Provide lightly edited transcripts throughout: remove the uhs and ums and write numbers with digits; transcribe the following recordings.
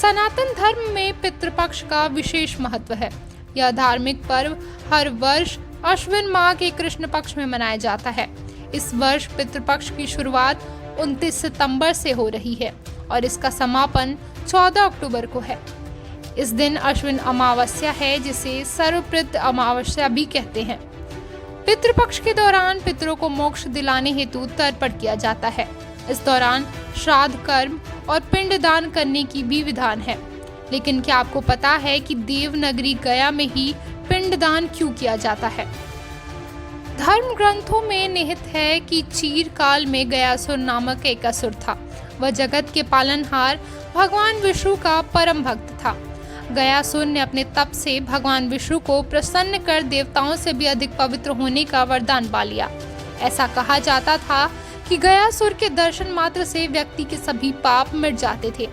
सनातन धर्म में पितृपक्ष का विशेष महत्व है। यह धार्मिक पर्व हर वर्ष अश्विन माह के कृष्ण पक्ष में मनाया जाता है। इस वर्ष पितृपक्ष की शुरुआत 29 सितंबर से हो रही है और इसका समापन 14 अक्टूबर को है। इस दिन अश्विन अमावस्या है, जिसे सर्वपितृ अमावस्या भी कहते हैं। पितृपक्ष के दौरान पितरों को मोक्ष दिलाने हेतु तर्पण किया जाता है। इस दौरान श्राद्ध कर्म और पिंडदान करने की भी विधान है। लेकिन क्या आपको पता है कि देवनगरी गया में ही पिंडदान क्यों किया जाता है? धर्म ग्रंथों में निहित है कि चीरकाल में गयासुर नामक एक असुर था। वह जगत के पालनहार भगवान विष्णु का परम भक्त था। गयासुर ने अपने तप से भगवान विष्णु को प्रसन्न कर देवताओं से भी अधिक पवित्र होने का वरदान पा लिया। ऐसा कहा जाता था कि गयासुर के दर्शन मात्र से व्यक्ति के सभी पाप मिट जाते थे,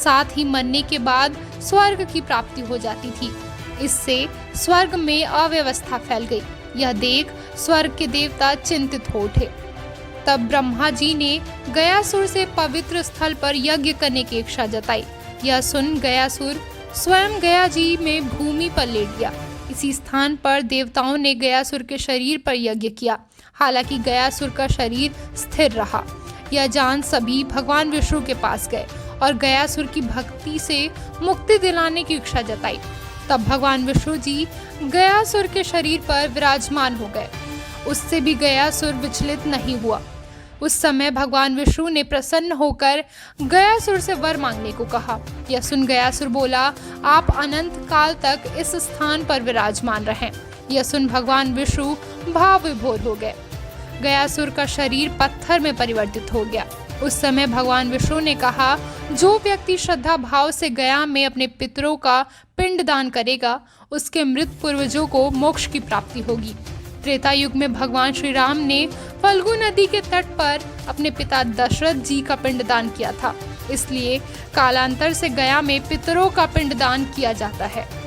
साथ ही मरने के बाद स्वर्ग की प्राप्ति हो जाती थी। इससे स्वर्ग में अव्यवस्था फैल गई। यह देख स्वर्ग के देवता चिंतित हो उठे। तब ब्रह्मा जी ने गयासुर से पवित्र स्थल पर यज्ञ करने की इच्छा जताई। यह सुन गयासुर स्वयं गया जी में भूमि पर लेट गया। इसी स्थान पर देवताओं ने गयासुर के शरीर पर यज्ञ किया। हालांकि गयासुर का शरीर स्थिर रहा। यह जान सभी भगवान विष्णु के पास गए और गयासुर की भक्ति से मुक्ति दिलाने की इच्छा जताई। तब भगवान विष्णु जी गयासुर के शरीर पर विराजमान हो गए। उससे भी गयासुर विचलित नहीं हुआ। उस समय भगवान विष्णु ने प्रसन्न होकर गयासुर से वर मांगने को कहा। यह सुन गयासुर बोला, आप अनंत काल तक इस स्थान पर विराजमान रहें। यह सुन भगवान विष्णु भाव विभोर हो गए। गयासुर का शरीर पत्थर में परिवर्तित हो गया। उस समय भगवान विष्णु ने कहा, जो व्यक्ति श्रद्धा भाव से गया में अपने पितरों का पिंडदान करेगा, उसके मृत पूर्वजों को मोक्ष की प्राप्ति होगी। त्रेता युग में भगवान श्री राम ने फल्गु नदी के तट पर अपने पिता दशरथ जी का पिंडदान किया था। इसलिए कालांतर से गया में पितरों का पिंडदान किया जाता है।